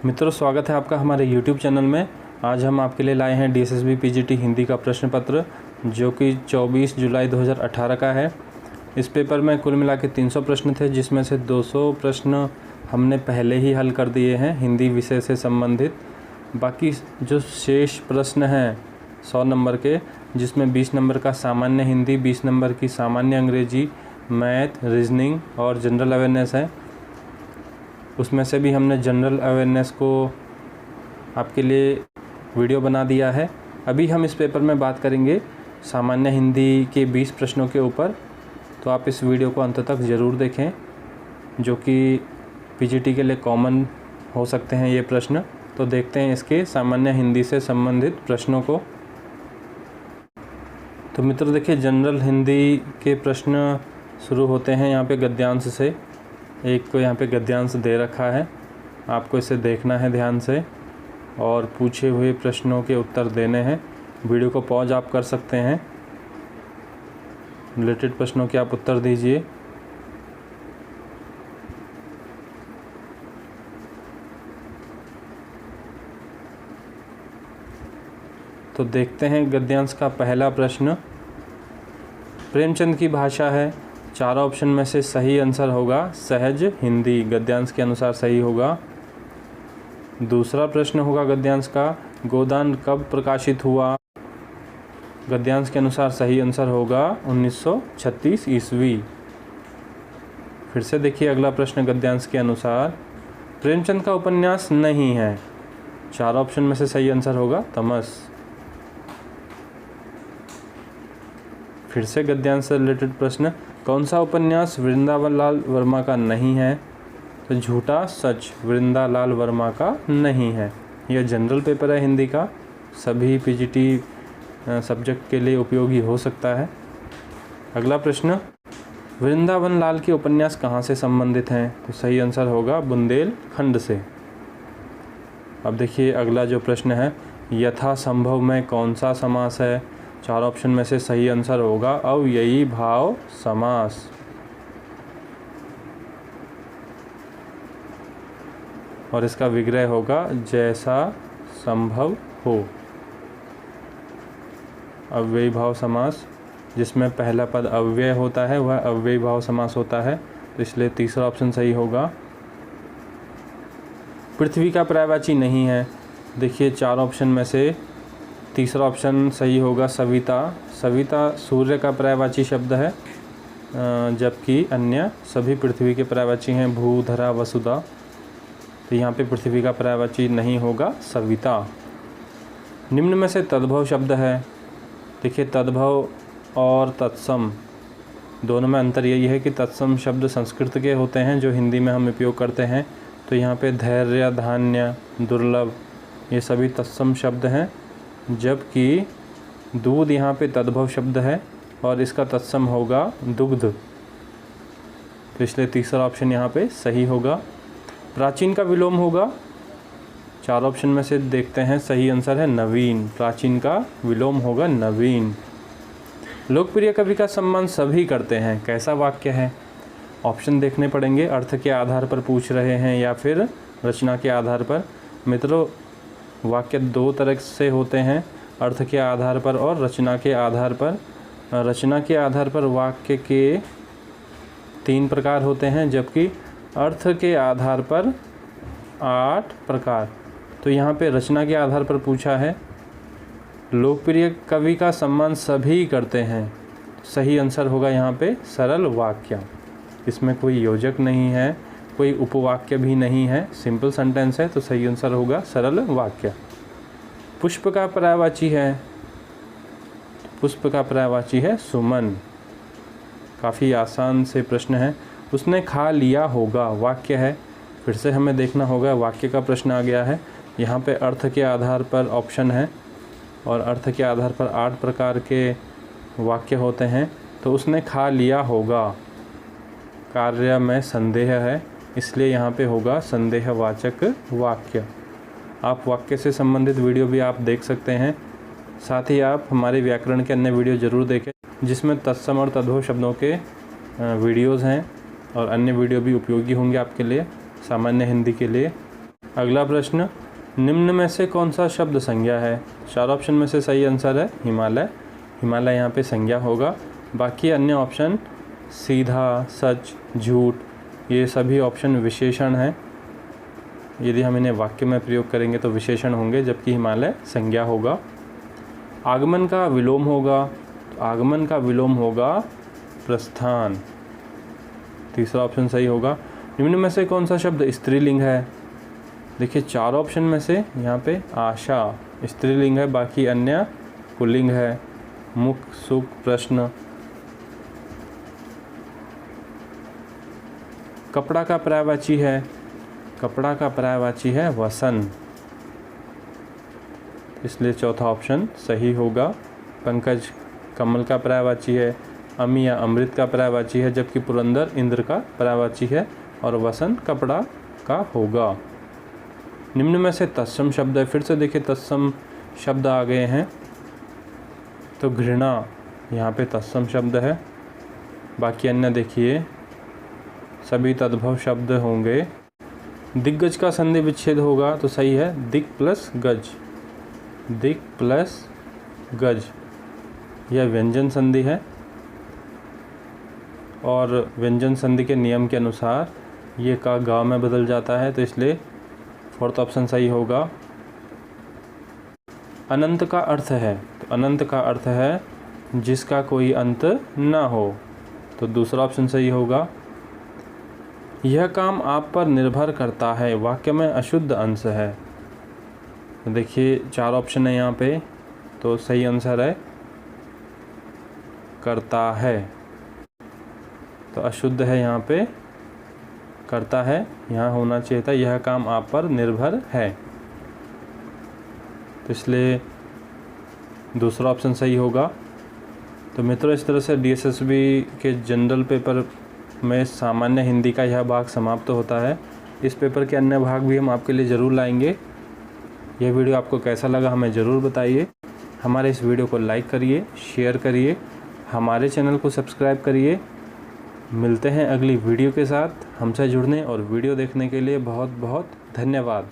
मित्रों, स्वागत है आपका हमारे YouTube चैनल में। आज हम आपके लिए लाए हैं DSSB PGT हिंदी का प्रश्न पत्र जो कि 24 जुलाई 2018 का है। इस पेपर में कुल मिला के 300 प्रश्न थे, जिसमें से 200 प्रश्न हमने पहले ही हल कर दिए हैं हिंदी विषय से संबंधित। बाकी जो शेष प्रश्न हैं 100 नंबर के, जिसमें 20 नंबर का सामान्य हिंदी, 20 नंबर की सामान्य अंग्रेजी, मैथ, रीजनिंग और जनरल अवेयरनेस है। उसमें से भी हमने जनरल अवेयरनेस को आपके लिए वीडियो बना दिया है। अभी हम इस पेपर में बात करेंगे सामान्य हिंदी के 20 प्रश्नों के ऊपर, तो आप इस वीडियो को अंत तक ज़रूर देखें, जो कि PGT के लिए कॉमन हो सकते हैं ये प्रश्न। तो देखते हैं इसके सामान्य हिंदी से संबंधित प्रश्नों को। तो मित्रों देखिए, जनरल हिंदी के प्रश्न शुरू होते हैं यहाँ पे गद्यांश से। एक को यहाँ पे गद्यांश दे रखा है, आपको इसे देखना है ध्यान से और पूछे हुए प्रश्नों के उत्तर देने हैं। वीडियो को पॉज आप कर सकते हैं, रिलेटेड प्रश्नों के आप उत्तर दीजिए। तो देखते हैं गद्यांश का पहला प्रश्न। प्रेमचंद की भाषा है, चारों ऑप्शन में से सही आंसर होगा सहज हिंदी, गद्यांश के अनुसार सही होगा। दूसरा प्रश्न होगा गद्यांश का, गोदान कब प्रकाशित हुआ, गद्यांश के अनुसार सही आंसर होगा 1936 ईस्वी। फिर से देखिए अगला प्रश्न गद्यांश के अनुसार, प्रेमचंद का उपन्यास नहीं है, चार ऑप्शन में से सही आंसर होगा तमस। फिर से गद्यांश से रिलेटेड प्रश्न, कौन सा उपन्यास वृंदावन लाल वर्मा का नहीं है, तो झूठा सच वृंदालाल वर्मा का नहीं है। यह जनरल पेपर है हिंदी का, सभी PGT सब्जेक्ट के लिए उपयोगी हो सकता है। अगला प्रश्न, वृंदावन लाल के उपन्यास कहाँ से संबंधित हैं, तो सही आंसर होगा बुंदेलखंड से। अब देखिए अगला जो प्रश्न है, यथासंभव में कौन सा समास है, चार ऑप्शन में से सही आंसर होगा अव्ययी भाव समास। और इसका विग्रह होगा जैसा संभव हो। अव्ययी भाव समास जिसमें पहला पद अव्यय होता है वह अव्ययी भाव समास होता है, तो इसलिए तीसरा ऑप्शन सही होगा। पृथ्वी का पर्यायवाची नहीं है, देखिए चार ऑप्शन में से तीसरा ऑप्शन सही होगा सविता। सविता सूर्य का पर्यायवाची शब्द है, जबकि अन्य सभी पृथ्वी के पर्यायवाची हैं, भू, धरा, वसुधा। तो यहाँ पे पृथ्वी का पर्यायवाची नहीं होगा सविता। निम्न में से तद्भव शब्द है, देखिए तद्भव और तत्सम दोनों में अंतर यही है कि तत्सम शब्द संस्कृत के होते हैं जो हिंदी में हम उपयोग करते हैं। तो यहाँ पे धैर्य, धान्य, दुर्लभ ये सभी तत्सम शब्द हैं, जबकि दूध यहाँ पे तद्भव शब्द है और इसका तत्सम होगा दुग्ध। तो इसलिए तीसरा ऑप्शन यहाँ पे सही होगा। प्राचीन का विलोम होगा, चार ऑप्शन में से देखते हैं, सही आंसर है नवीन, प्राचीन का विलोम होगा नवीन। लोकप्रिय कवि का सम्मान सभी करते हैं, कैसा वाक्य है, ऑप्शन देखने पड़ेंगे, अर्थ के आधार पर पूछ रहे हैं या फिर रचना के आधार पर। मित्रों वाक्य दो तरह से होते हैं, अर्थ के आधार पर और रचना के आधार पर। रचना के आधार पर वाक्य के 3 प्रकार होते हैं, जबकि अर्थ के आधार पर 8 प्रकार। तो यहाँ पे रचना के आधार पर पूछा है, लोकप्रिय कवि का सम्मान सभी करते हैं, सही आंसर होगा यहाँ पे सरल वाक्य। इसमें कोई योजक नहीं है, कोई उपवाक्य भी नहीं है, सिंपल सेंटेंस है, तो सही आंसर होगा सरल वाक्य। पुष्प का पर्यायवाची है, पुष्प का पर्यायवाची है सुमन। काफ़ी आसान से प्रश्न है। उसने खा लिया होगा वाक्य है, फिर से हमें देखना होगा, वाक्य का प्रश्न आ गया है। यहाँ पे अर्थ के आधार पर ऑप्शन है और अर्थ के आधार पर 8 प्रकार के वाक्य होते हैं। तो उसने खा लिया होगा, कार्य में संदेह है, इसलिए यहाँ पे होगा संदेहवाचक वाक्य। आप वाक्य से संबंधित वीडियो भी आप देख सकते हैं, साथ ही आप हमारे व्याकरण के अन्य वीडियो ज़रूर देखें, जिसमें तत्सम और तद्भव शब्दों के वीडियोज़ हैं और अन्य वीडियो भी उपयोगी होंगे आपके लिए सामान्य हिंदी के लिए। अगला प्रश्न, निम्न में से कौन सा शब्द संज्ञा है? 4 ऑप्शन में से सही आंसर है हिमालय। हिमालय यहाँ पे संज्ञा होगा। बाकी अन्य ऑप्शन सीधा, सच, झूठ, ये सभी ऑप्शन विशेषण हैं। यदि हम इन्हें वाक्य में प्रयोग करेंगे तो विशेषण होंगे, जबकि हिमालय संज्ञा होगा। आगमन का विलोम होगा, तो आगमन का विलोम होगा प्रस्थान। तीसरा ऑप्शन सही होगा। निम्न में से कौन सा शब्द स्त्रीलिंग है? देखिए 4 ऑप्शन में से यहाँ पे आशा स्त्रीलिंग है, बाकी अन्य पुल्लिंग है। मुख, सुख, प्रश्न। कपड़ा का पर्यायवाची है, कपड़ा का पर्यायवाची है वसन, इसलिए चौथा ऑप्शन सही होगा। पंकज कमल का पर्यायवाची है, अमी या अमृत का पर्यायवाची है, जबकि पुरंदर इंद्र का पर्यायवाची है और वसन कपड़ा का होगा। निम्न में से तत्सम शब्द है। फिर से देखिए तत्सम शब्द आ गए हैं, तो घृणा यहाँ पे तत्सम शब्द है। बाकी अन्य देखिए सभी तद्भव शब्द होंगे। दिग्गज का संधि विच्छेद होगा, तो सही है दिक् प्लस गज, दिक् प्लस गज, यह व्यंजन संधि है और व्यंजन संधि के नियम के अनुसार ये का गा में बदल जाता है, तो इसलिए 4th ऑप्शन सही होगा। अनंत का अर्थ है, तो अनंत का अर्थ है जिसका कोई अंत ना हो, तो दूसरा ऑप्शन सही होगा। यह काम आप पर निर्भर करता है, वाक्य में अशुद्ध अंश है। तो देखिए 4 ऑप्शन है यहाँ पे, तो सही आंसर है करता है, तो अशुद्ध है यहाँ पे करता है, यहाँ होना चाहिए था यह काम आप पर निर्भर है, तो इसलिए दूसरा ऑप्शन सही होगा। तो मित्रों, इस तरह से DSSB के जनरल पेपर में सामान्य हिंदी का यह भाग समाप्त होता है। इस पेपर के अन्य भाग भी हम आपके लिए ज़रूर लाएंगे। यह वीडियो आपको कैसा लगा हमें ज़रूर बताइए। हमारे इस वीडियो को लाइक करिए, शेयर करिए, हमारे चैनल को सब्सक्राइब करिए। मिलते हैं अगली वीडियो के साथ। हमसे जुड़ने और वीडियो देखने के लिए बहुत बहुत धन्यवाद।